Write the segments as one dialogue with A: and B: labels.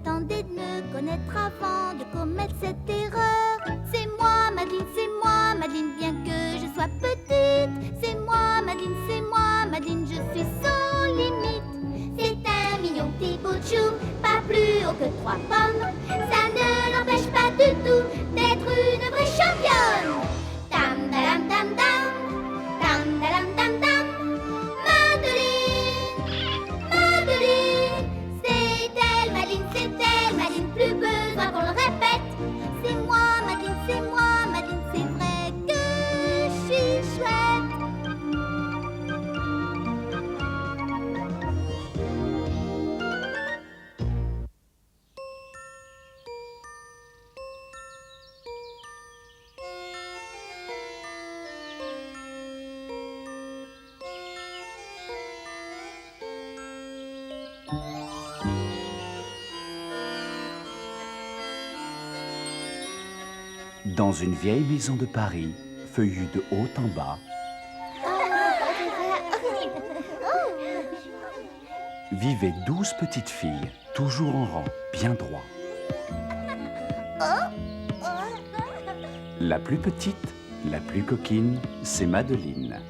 A: m'attendais de me connaître avant de commettre cette erreur. C'est moi, Madeleine, bien que je sois petite. C'est moi, Madeleine, je suis sans limite. C'est un mignon petit bout de chou, pas plus haut que 3 pommes. Ça ne l'empêche pas du tout d'être une vraie championne. Dam, dam, dam, dam, dam, dam, dam, dam. Madeleine, c'est elle, Madeleine, plus besoin qu'on le répète. C'est moi, Madeleine, c'est vrai que je suis chouette.
B: Dans une vieille maison de Paris, feuillue de haut en bas, vivaient 12 petites filles, toujours en rang, bien droit. La plus petite, la plus coquine, c'est Madeleine.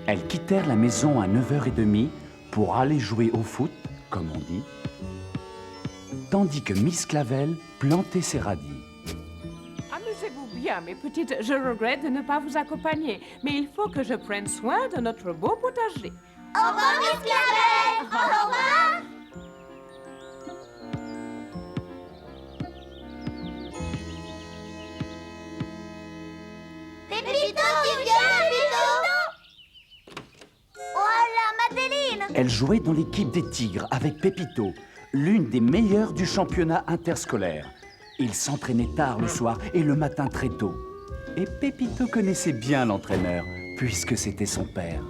B: Elles quittèrent la maison à 9h30 pour aller jouer au foot, comme on dit, tandis que Miss Clavel plantait ses radis.
C: Amusez-vous bien, mes petites. Je regrette de ne pas vous accompagner, mais il faut que je prenne soin de notre beau potager.
A: Au revoir, Miss Clavel. Au revoir. Pépito, tu viens, Pépito? Oh là, Madeleine.
B: Elle jouait dans l'équipe des Tigres avec Pépito, l'une des meilleures du championnat interscolaire. Il s'entraînait tard le soir et le matin très tôt. Et Pépito connaissait bien l'entraîneur, puisque c'était son père.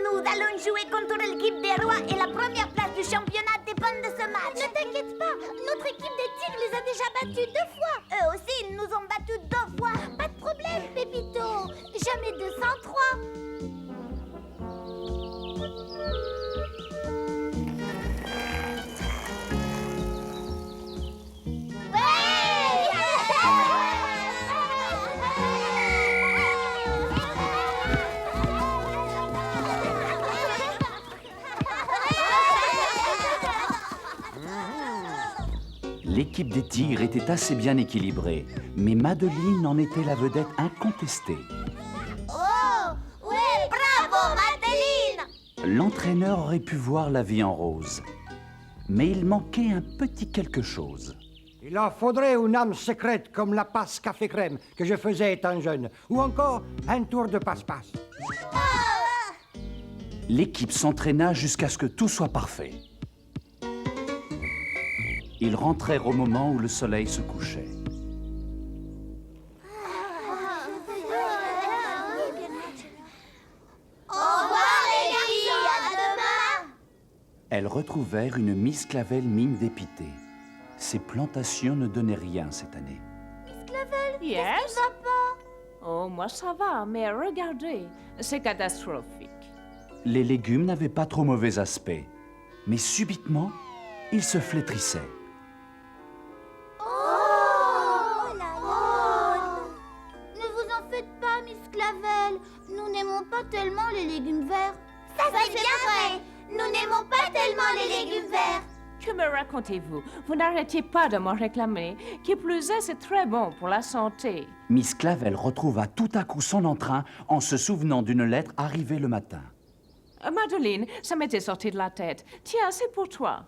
A: Nous allons jouer contre l'équipe des rois et la première place du championnat dépend de ce match. Ne t'inquiète pas, notre équipe des Tigres les a déjà battus 2 fois. Eux aussi, ils nous ont battus 2 fois. Pas de problème, Pépito. Jamais 203.
B: L'équipe des Tigres était assez bien équilibrée, mais Madeleine en était la vedette incontestée.
A: Oh, ouais, bravo, Madeleine.
B: L'entraîneur aurait pu voir la vie en rose, mais il manquait un petit quelque chose.
D: Il en faudrait une âme secrète comme la passe café-crème que je faisais étant jeune, ou encore un tour de passe-passe.
B: L'équipe s'entraîna jusqu'à ce que tout soit parfait. Ils rentrèrent au moment où le soleil se couchait.
A: Au revoir, les filles, à demain.
B: Elles retrouvèrent une Miss Clavel mine dépitée. Ses plantations ne donnaient rien cette année.
A: Miss Clavel,
C: Yes?
A: qu'est-ce qui va pas?
C: Oh, moi ça va, mais regardez, c'est catastrophique.
B: Les légumes n'avaient pas trop mauvais aspect, mais subitement, ils se flétrissaient.
A: Ne vous en faites pas, Miss Clavel. Nous n'aimons pas tellement les légumes verts. Ça c'est bien vrai. Nous n'aimons pas tellement les légumes verts.
C: Que me racontez-vous? Vous n'arrêtiez pas de m'en réclamer. Qui plus est, c'est très bon pour la santé.
B: Miss Clavel retrouva tout à coup son entrain en se souvenant d'une lettre arrivée le matin.
C: Madeleine, ça m'était sorti de la tête. Tiens, c'est pour toi.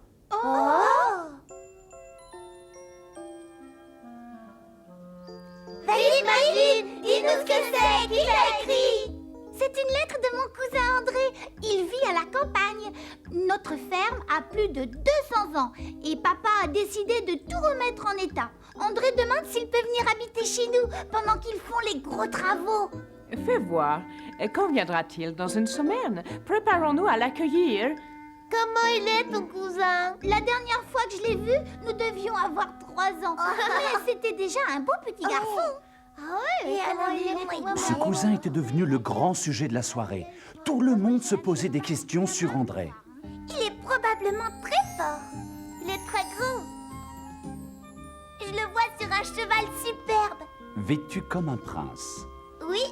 A: Vite, Madeleine, dis-nous ce que c'est. Qui l'a écrit? C'est une lettre de mon cousin André. Il vit à la campagne. Notre ferme a plus de 200 ans et papa a décidé de tout remettre en état. André demande s'il peut venir habiter chez nous pendant qu'ils font les gros travaux.
C: Fais voir. Quand viendra-t-il? Dans une semaine? Préparons-nous à l'accueillir.
A: Comment il est, ton cousin? La dernière fois que je l'ai vu, nous devions avoir 3 ans. Mais c'était déjà un beau petit garçon. Ah ouais, et alors il est
B: Ce cousin était devenu le grand sujet de la soirée. Tout le monde se posait des questions sur André.
A: Il est probablement très fort. Il est très grand. Je le vois sur un cheval superbe.
B: Vêtu comme un prince.
A: Oui,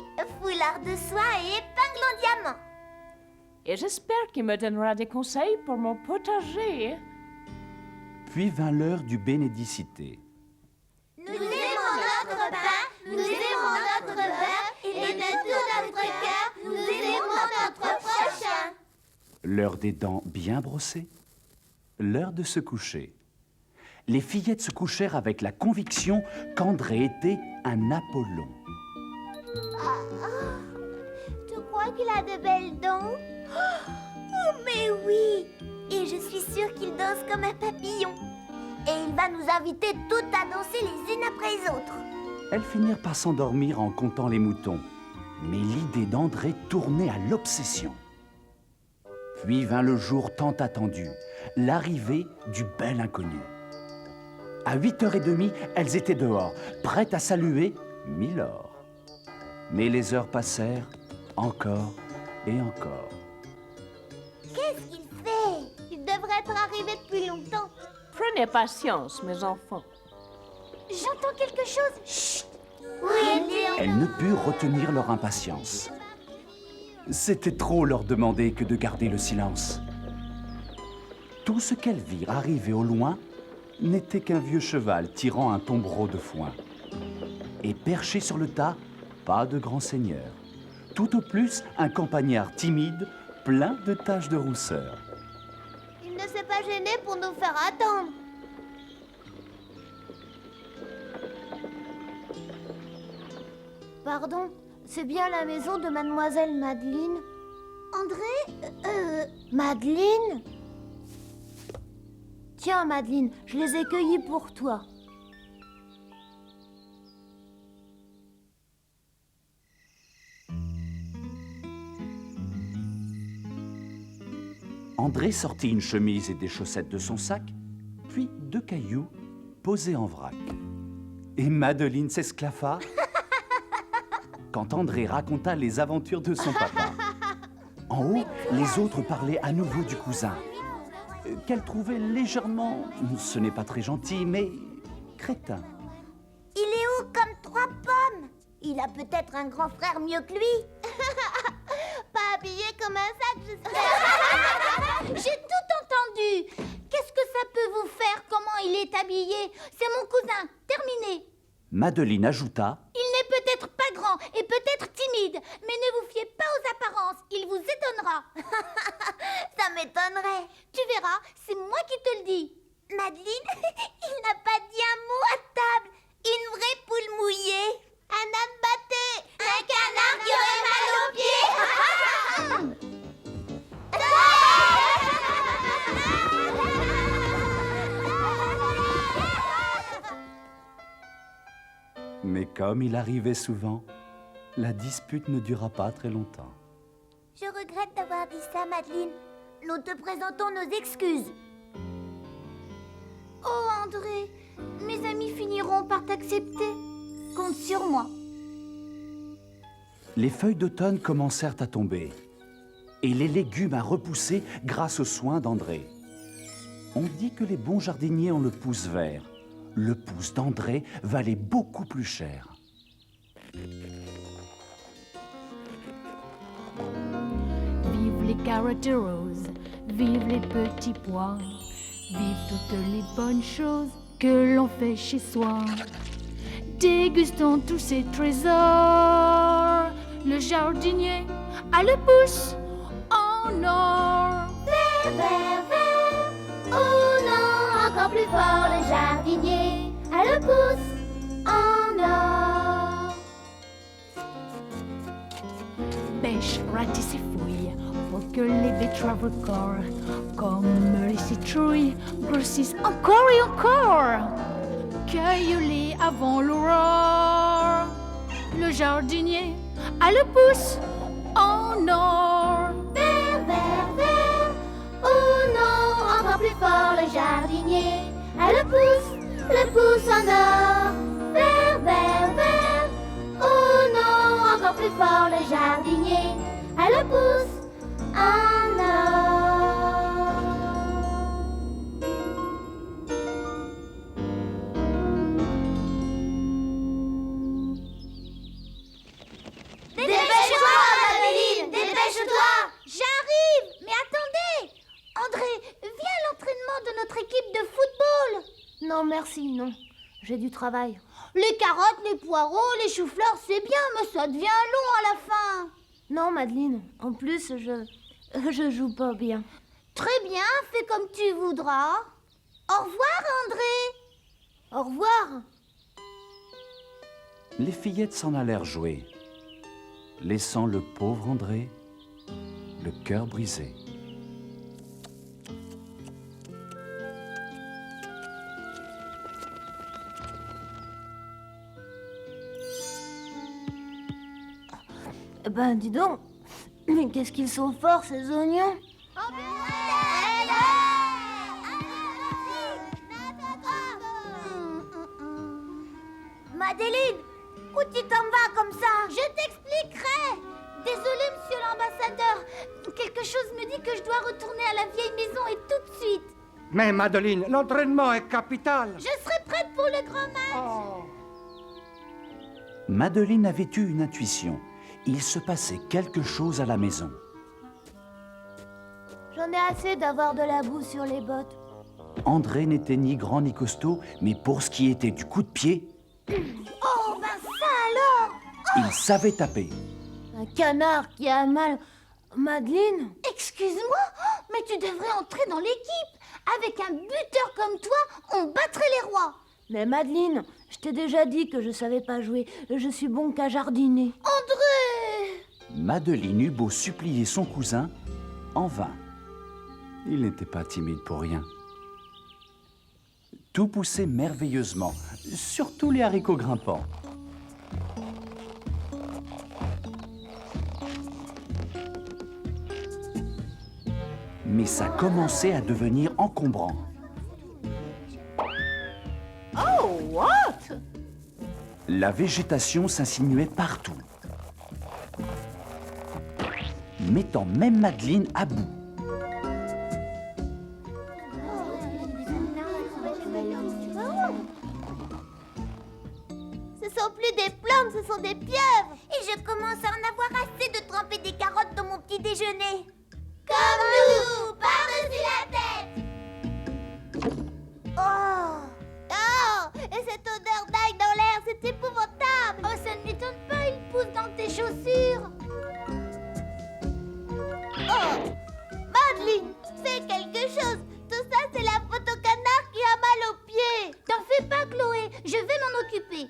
A: foulard de soie et épingle en diamant.
C: Et j'espère qu'il me donnera des conseils pour mon potager.
B: Puis vint l'heure du bénédicité.
A: Nous aimons notre pain, nous aimons notre beurre, et de tout notre cœur, nous aimons notre prochain.
B: L'heure des dents bien brossées. L'heure de se coucher. Les fillettes se couchèrent avec la conviction qu'André était un Apollon.
A: Tu crois qu'il a de belles dents? Oh, mais oui! Et je suis sûre qu'il danse comme un papillon. Et il va nous inviter toutes à danser les unes après les autres.
B: Elles finirent par s'endormir en comptant les moutons. Mais l'idée d'André tournait à l'obsession. Puis vint le jour tant attendu, l'arrivée du bel inconnu. À 8h30, elles étaient dehors, prêtes à saluer Milord. Mais les heures passèrent, encore et encore.
A: Qu'est-ce qu'il fait? Il devrait être arrivé depuis longtemps.
C: Prenez patience, mes enfants.
A: J'entends quelque chose. Chut! Oui,
B: Elles ne purent retenir leur impatience. C'était trop leur demander que de garder le silence. Tout ce qu'elles virent arriver au loin n'était qu'un vieux cheval tirant un tombereau de foin. Et perché sur le tas, pas de grand seigneur. Tout au plus, un campagnard timide, plein de taches de rousseur.
A: Il ne s'est pas gêné pour nous faire attendre. Pardon, c'est bien la maison de Mademoiselle Madeleine? André? Madeleine? Tiens, Madeleine, je les ai cueillis pour toi.
B: André sortit une chemise et des chaussettes de son sac, puis 2 cailloux posés en vrac. Et Madeleine s'esclaffa quand André raconta les aventures de son papa. En haut, les autres parlaient à nouveau du cousin, qu'elle trouvait légèrement, ce n'est pas très gentil, mais crétin.
A: Il est haut comme 3 pommes. Il a peut-être un grand frère mieux que lui. Pas habillé comme un sac, j'espère. J'ai tout entendu. Qu'est-ce que ça peut vous faire, comment il est habillé? C'est mon cousin, terminé.
B: Madeleine ajouta:
A: Il n'est peut-être pas grand et peut-être timide, mais ne vous fiez pas aux apparences, il vous étonnera. Ça m'étonnerait. Tu verras, c'est moi qui te le dis. Madeleine, il n'a pas dit un mot à table. Une vraie poule mouillée. Un âne batté. Un canard qui aurait mal aux pieds.
B: Mais comme il arrivait souvent, la dispute ne dura pas très longtemps.
A: Je regrette d'avoir dit ça, Madeleine. Nous te présentons nos excuses. Oh, André, mes amis finiront par t'accepter. Compte sur moi.
B: Les feuilles d'automne commencèrent à tomber et les légumes à repousser grâce aux soins d'André. On dit que les bons jardiniers ont le pouce vert. Le pouce d'André valait beaucoup plus cher.
E: Vive les carottes roses, vive les petits pois, vive toutes les bonnes choses que l'on fait chez soi. Dégustons tous ces trésors, le jardinier a le pouce en or.
A: Vert, vert, vert. Oh non, encore plus fort, le jardinier a le pouce en or.
E: Pêche, ratisse et fouille pour que les betteraves corps, comme les citrouilles, grossissent encore et encore. Cueille-les avant l'aurore. Le jardinier a le pouce en or.
A: Vert, vert, vert. Oh non, encore plus fort, le jardinier Ah, le pouce en or. Vert, vert, vert. Oh non, encore plus fort le jardinier. Ah, le pouce en or. Dépêche-toi, Madeline, dépêche-toi. J'arrive, mais attendez. André, viens à l'entraînement de notre équipe de football.
E: Non, merci, non. J'ai du travail.
A: Les carottes, les poireaux, les choux-fleurs, c'est bien, mais ça devient long à la fin.
E: Non, Madeleine. En plus, je joue pas bien.
A: Très bien, fais comme tu voudras. Au revoir, André.
E: Au revoir.
B: Les fillettes s'en allèrent jouer, laissant le pauvre André le cœur brisé.
E: Ben, dis donc. Mais qu'est-ce qu'ils sont forts, ces oignons.
A: Madeleine, où tu t'en vas comme ça? Je t'expliquerai. Désolé, monsieur l'ambassadeur. Quelque chose me dit que je dois retourner à la vieille maison et tout de suite.
D: Mais Madeleine, l'entraînement est capital.
A: Je serai prête pour le grand match.
D: Oh.
B: Madeleine avait eu une intuition. Il se passait quelque chose à la maison.
E: J'en ai assez d'avoir de la boue sur les bottes.
B: André n'était ni grand ni costaud, mais pour ce qui était du coup de pied,
A: Oh, ben ça alors.
B: il savait taper.
E: Un canard qui a mal. Madeleine?
A: Excuse-moi, mais tu devrais entrer dans l'équipe. Avec un buteur comme toi, on battrait les rois.
E: Mais Madeleine, je t'ai déjà dit que je savais pas jouer. Je suis bon qu'à jardiner.
A: André!
B: Madeleine eut beau supplier son cousin, en vain. Il n'était pas timide pour rien. Tout poussait merveilleusement, surtout les haricots grimpants. Mais ça commençait à devenir encombrant.
C: Oh, what?
B: La végétation s'insinuait partout, mettant même Madeleine à bout.
A: Ce sont plus des plantes, ce sont des pieuvres. Et je commence à en avoir assez de tremper des carottes dans mon petit déjeuner. Comme nous, par-dessus la tête. Oh! Oh! Et cette odeur d'ail dans l'air, c'est épouvantable. Oh, ça ne m'étonne pas, il pousse dans tes chaussures. Oh! Madeleine, fais quelque chose. Tout ça, c'est la faute au canard qui a mal aux pieds. T'en fais pas, Chloé, je vais m'en occuper.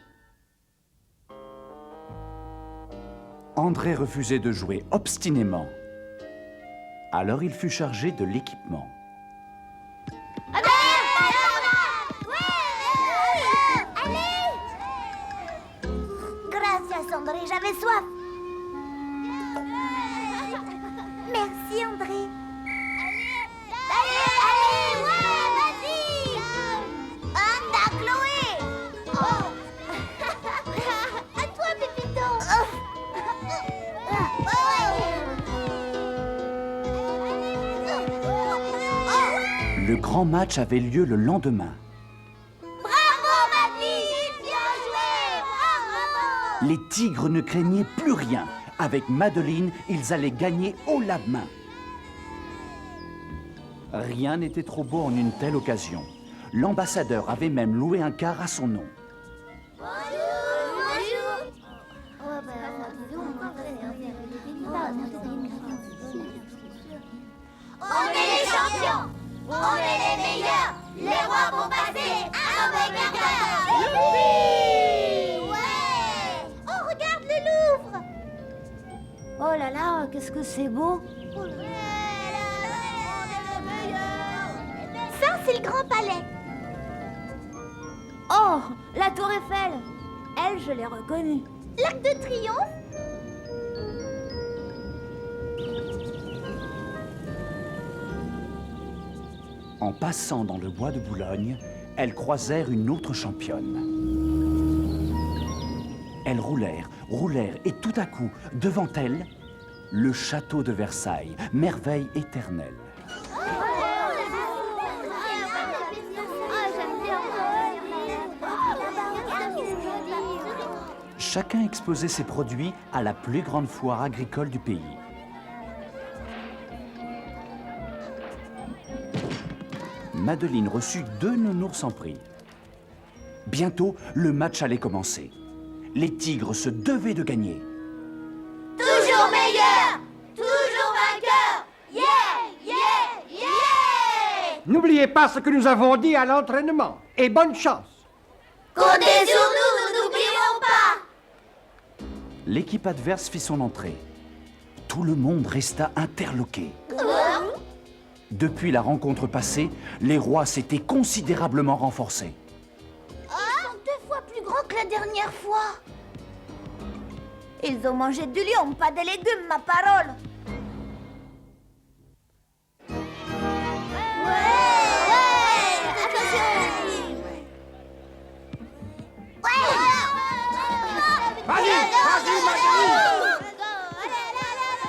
B: André refusait de jouer obstinément. Alors il fut chargé de l'équipement.
A: Gracias, André, j'avais soif. Merci, André. Allez, ouais, vas-y. Anda, Chloé. À toi, Pépito.
B: Le grand match avait lieu le lendemain.
A: Bravo, Madeleine. Bien joué. Bravo.
B: Les tigres ne craignaient plus rien. Avec Madeleine, ils allaient gagner haut la main. Rien n'était trop beau en une telle occasion. L'ambassadeur avait même loué un car à son nom.
A: On est les champions, on est les meilleurs, les rois vont passer avec un cœur. Youpi! Ouais! Oh, regarde le Louvre.
E: Oh là là, qu'est-ce que c'est beau.
A: Ça, c'est le Grand Palais.
E: Oh, la tour Eiffel. Elle, je l'ai reconnue.
A: L'Arc de Triomphe.
B: En passant dans le bois de Boulogne, elles croisèrent une autre championne. Elles roulèrent, et tout à coup, devant elles, le château de Versailles, merveille éternelle. Chacun exposait ses produits à la plus grande foire agricole du pays. Madeleine reçut 2 nounours en prix. Bientôt, le match allait commencer. Les tigres se devaient de gagner.
A: Toujours meilleur, toujours vainqueur. Yeah, yeah, yeah.
D: N'oubliez pas ce que nous avons dit à l'entraînement. Et bonne chance.
A: Comptez sur nous, nous n'oublierons pas.
B: L'équipe adverse fit son entrée. Tout le monde resta interloqué. Depuis la rencontre passée, les rois s'étaient considérablement renforcés.
A: Ils sont 2 fois plus grands que la dernière fois. Ils ont mangé du lion, pas des légumes, ma parole. Ouais, attention.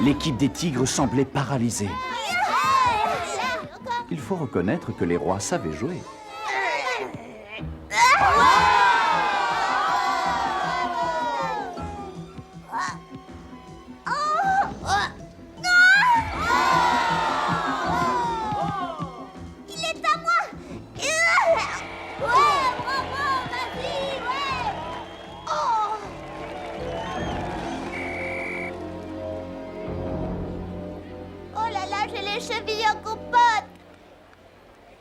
B: L'équipe des tigres semblait paralysée. Il faut reconnaître que les rois savaient jouer.
A: Il est à moi. Vas-y, ouais. Oh là là, j'ai les chevilles en compote.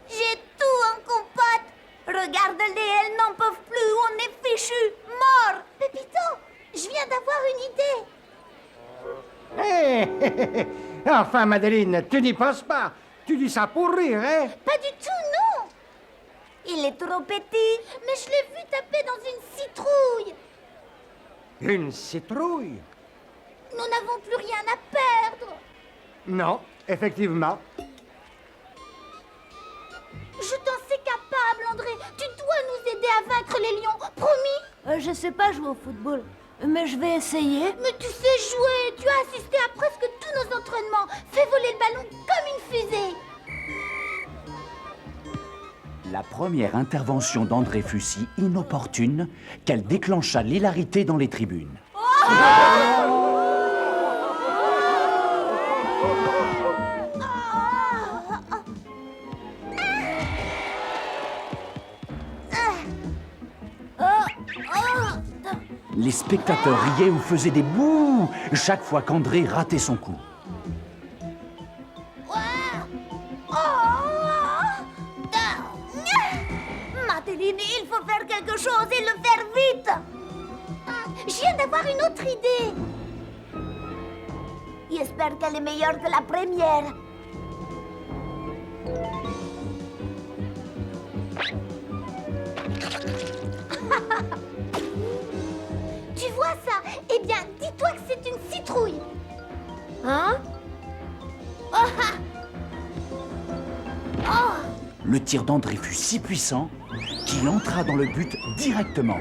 A: J'ai tout en compote. Regarde-les, elles n'en peuvent plus. On est fichus, morts. Pépito, je viens d'avoir une idée.
D: Hé, enfin, Madeleine, tu n'y penses pas. Tu dis ça pour rire, hein?
A: Pas du tout, non. Il est trop petit. Mais je l'ai vu taper dans une citrouille.
D: Une citrouille?
A: Nous n'avons plus rien à perdre.
D: Non, effectivement.
A: Je t'en sais capable, André. Tu dois nous aider à vaincre les lions. Promis?
E: Je sais pas jouer au football, mais je vais essayer.
A: Mais tu sais jouer. Tu as assisté à presque tous nos entraînements. Fais voler le ballon comme une fusée.
B: La première intervention d'André fut si inopportune qu'elle déclencha l'hilarité dans les tribunes. Les spectateurs riaient ou faisaient des bouts chaque fois qu'André ratait son coup.
A: Madeleine, il faut faire quelque chose et le faire vite. Je viens d'avoir une autre idée. J'espère qu'elle est meilleure que la première. Tu vois ça? Eh bien, dis-toi que c'est une citrouille.
E: Hein?
B: Le tir d'André fut si puissant qu'il entra dans le but directement.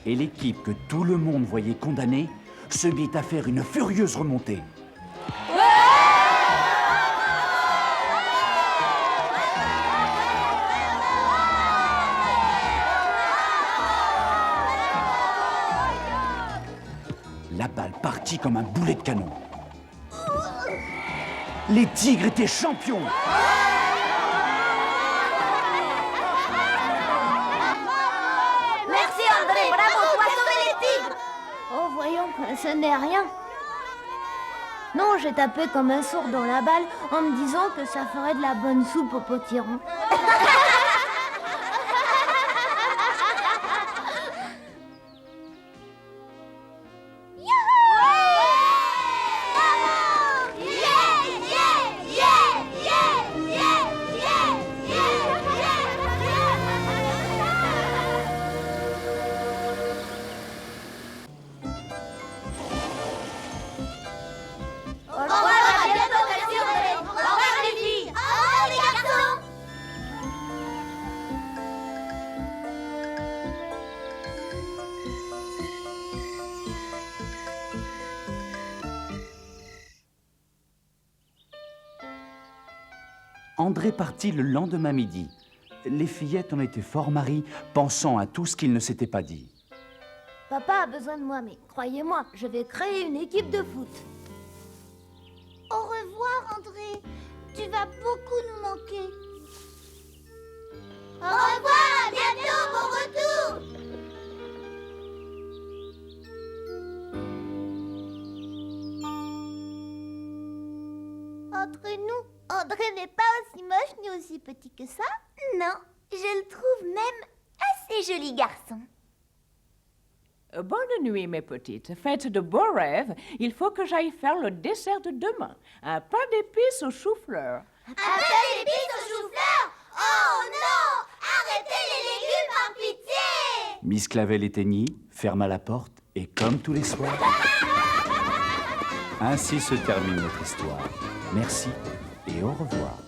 B: Et l'équipe que tout le monde voyait condamnée se mit à faire une furieuse remontée. La balle partit comme un boulet de canon. Les tigres étaient champions.
A: Merci André, bravo, tu as sauvé les tigres.
E: Oh, voyons, ce n'est rien. Non, j'ai tapé comme un sourd dans la balle en me disant que ça ferait de la bonne soupe au potiron.
B: André partit le lendemain midi. Les fillettes en étaient fort maries, pensant à tout ce qu'ils ne s'étaient pas dit.
F: Papa a besoin de moi, mais croyez-moi, je vais créer une équipe de foot.
A: Au revoir, André. Tu vas beaucoup nous manquer. Au revoir, à bientôt, bon retour. Entre nous, André n'est pas aussi moche ni aussi petit que ça. Non, je le trouve même assez joli garçon.
C: Bonne nuit, mes petites. Faites de beaux rêves. Il faut que j'aille faire le dessert de demain. Un pain d'épices au chou-fleur.
A: Un peu d'épices au chou-fleur? Oh non! Arrêtez les légumes par pitié!
B: Miss Clavel éteignit, ferma la porte et comme tous les soirs... Ainsi se termine notre histoire. Merci et au revoir.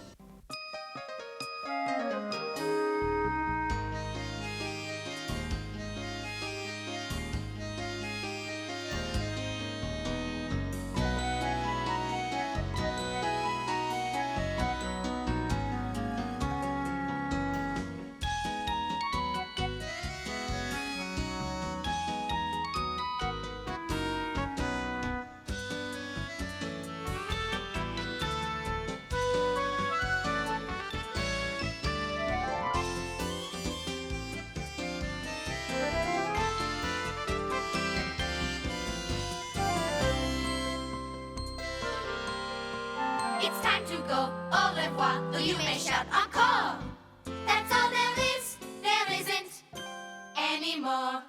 G: It's time to go, au revoir, though you may shout encore. That's all there is, there isn't anymore.